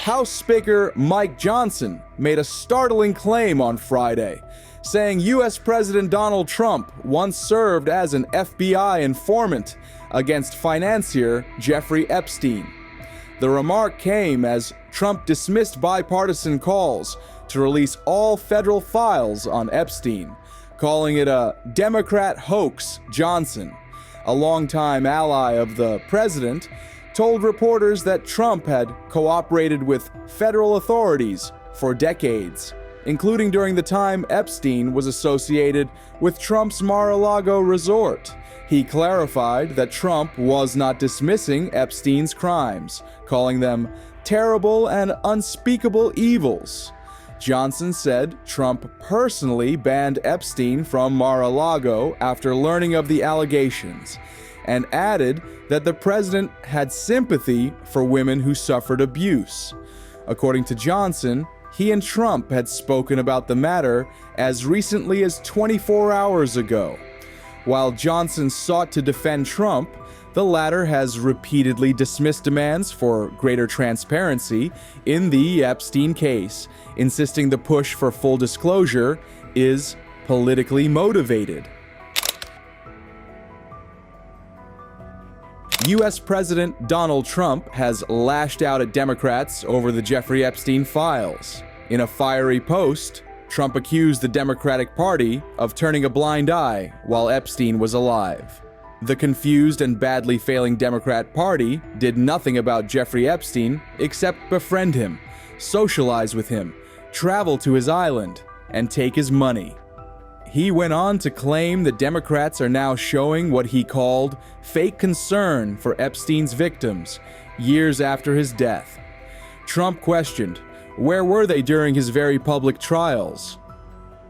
House Speaker Mike Johnson made a startling claim on Friday, saying U.S. President Donald Trump once served as an FBI informant against financier Jeffrey Epstein. The remark came as Trump dismissed bipartisan calls to release all federal files on Epstein, calling it a Democrat hoax. Johnson, a longtime ally of the president, told reporters that Trump had cooperated with federal authorities for decades, including during the time Epstein was associated with Trump's Mar-a-Lago resort. He clarified that Trump was not dismissing Epstein's crimes, calling them terrible and unspeakable evils. Johnson said Trump personally banned Epstein from Mar-a-Lago after learning of the allegations, and added that the president had sympathy for women who suffered abuse. According to Johnson, he and Trump had spoken about the matter as recently as 24 hours ago. While Johnson sought to defend Trump, the latter has repeatedly dismissed demands for greater transparency in the Epstein case, insisting the push for full disclosure is politically motivated. U.S. President Donald Trump has lashed out at Democrats over the Jeffrey Epstein files. In a fiery post, Trump accused the Democratic Party of turning a blind eye while Epstein was alive. The confused and badly failing Democrat Party did nothing about Jeffrey Epstein except befriend him, socialize with him, travel to his island, and take his money. He went on to claim the Democrats are now showing what he called fake concern for Epstein's victims years after his death. Trump questioned, where were they during his very public trials?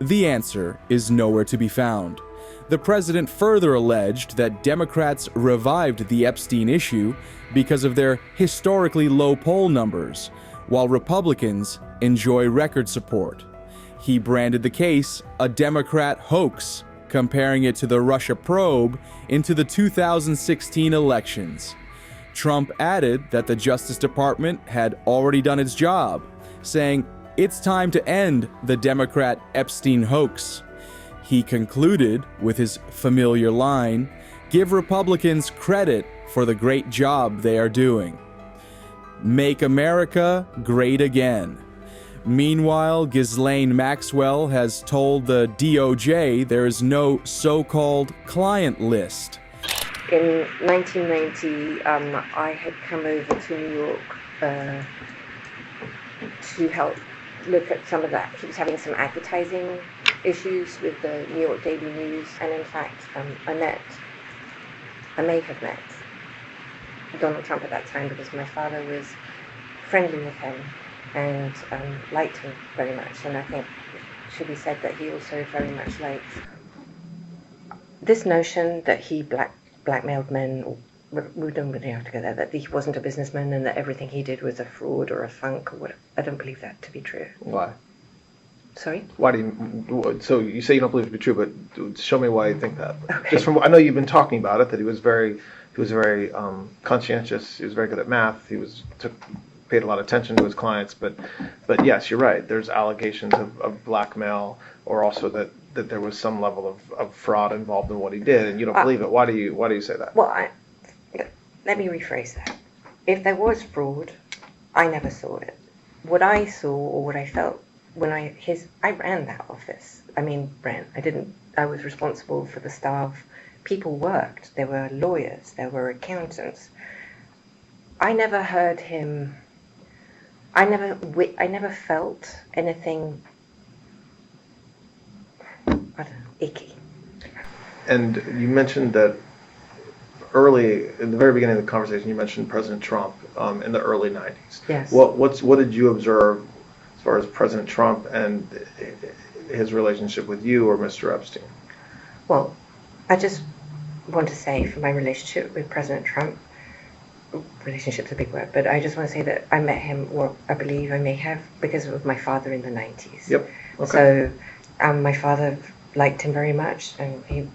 The answer is nowhere to be found. The president further alleged that Democrats revived the Epstein issue because of their historically low poll numbers, while Republicans enjoy record support. He branded the case a Democrat hoax, comparing it to the Russia probe into the 2016 elections. Trump added that the Justice Department had already done its job, saying it's time to end the Democrat Epstein hoax. He concluded with his familiar line, "Give Republicans credit for the great job they are doing. Make America great again." Meanwhile, Ghislaine Maxwell has told the DOJ there is no so-called client list. In 1990, I had come over to New York to help look at some of that. He was having some advertising issues with the New York Daily News, and in fact, I may have met Donald Trump at that time because my father was friendly with him and liked him very much, and I think it should be said that he also very much liked this notion that he blackmailed men. We don't really have to go there, that he wasn't a businessman and that everything he did was a fraud or a funk or whatever. I don't believe that to be true. Why? Sorry? Why do you, so you say you don't believe it to be true, but show me why you think that. Okay. Just from, I know you've been talking about it, that he was very conscientious, he was very good at math, paid a lot of attention to his clients, but yes, you're right, there's allegations of blackmail, or also that there was some level of fraud involved in what he did, and you don't believe it. Why do you say that? Well, let me rephrase that. If there was fraud, I never saw it. What I saw, or what I felt when I ran that office. I was responsible for the staff. People worked. There were lawyers. There were accountants. I never heard him. I never felt anything, I don't know, icky. And you mentioned that early, in the very beginning of the conversation, you mentioned President Trump in the early 90s. Yes. What did you observe as far as President Trump and his relationship with you or Mr. Epstein? Well, I just want to say for my relationship with President Trump, relationship's a big word, but I just want to say that I met him, or I believe I may have, because of my father in the 90s. Yep. Okay. So my father liked him very much, and he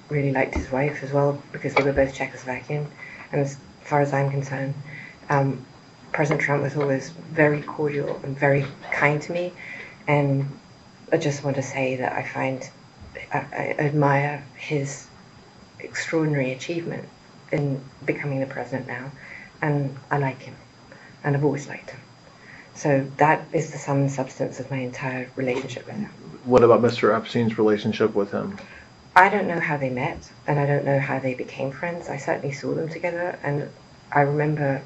really liked his wife as well, because they were both Czechoslovakian. And as far as I'm concerned, President Trump was always very cordial and very kind to me, and I just want to say that I admire his extraordinary achievement in becoming the president now, and I like him, and I've always liked him. So that is the sum and substance of my entire relationship with him. What about Mr. Epstein's relationship with him? I don't know how they met, and I don't know how they became friends. I certainly saw them together, and I remember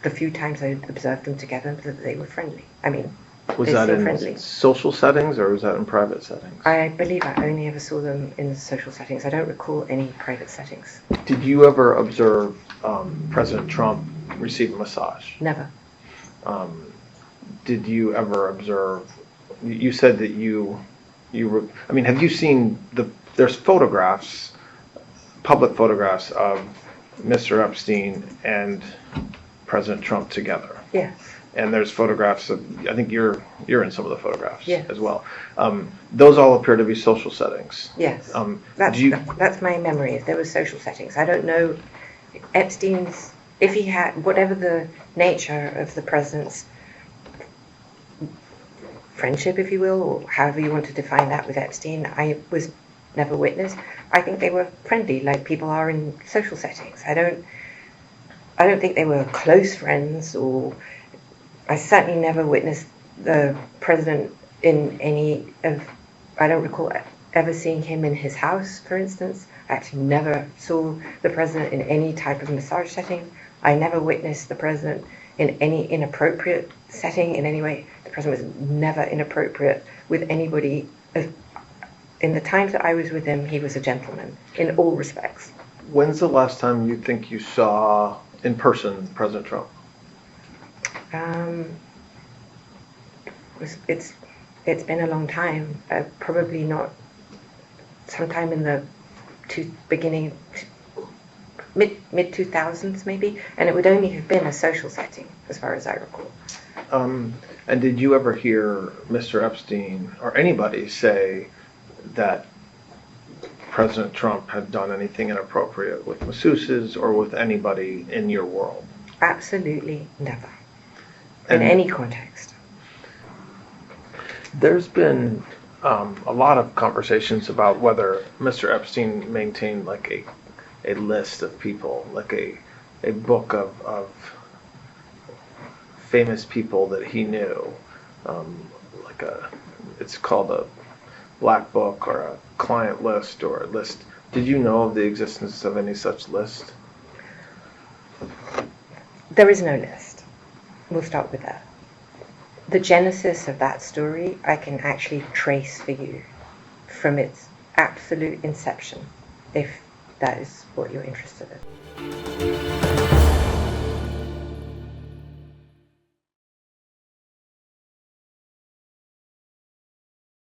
the few times I observed them together that they were friendly. I mean, Was they're that still in friendly. social settings or was that in private settings? I believe I only ever saw them in social settings. I don't recall any private settings. Did you ever observe President Trump receive a massage? Never. Did you ever observe? You said that you were. I mean, have you seen there's photographs, public photographs of Mr. Epstein and President Trump together? Yes. And there's photographs of. I think you're in some of the photographs Yes. as well. Those all appear to be social settings. Yes. Do That's my memory. If there were social settings, I don't know Epstein's. If he had whatever the nature of the president's friendship, if you will, or however you want to define that with Epstein, I was never witness. I think they were friendly, like people are in social settings. I don't think they were close friends, or I certainly never witnessed the president in any of. I don't recall ever seeing him in his house, for instance. I actually never saw the president in any type of massage setting. I never witnessed the president in any inappropriate setting in any way. The president was never inappropriate with anybody. In the times that I was with him, he was a gentleman in all respects. When's the last time you think you saw in person President Trump? It's been a long time. Probably not. Sometime in the mid 2000s maybe, and it would only have been a social setting as far as I recall. And did you ever hear Mr. Epstein or anybody say that President Trump had done anything inappropriate with masseuses or with anybody in your world? Absolutely never. And in any context. There's been a lot of conversations about whether Mr. Epstein maintained like a list of people, like a book of famous people that he knew, it's called a black book or a client list or a list. Did you know of the existence of any such list? There is no list. We'll start with that. The genesis of that story I can actually trace for you from its absolute inception, if that is what you're interested in.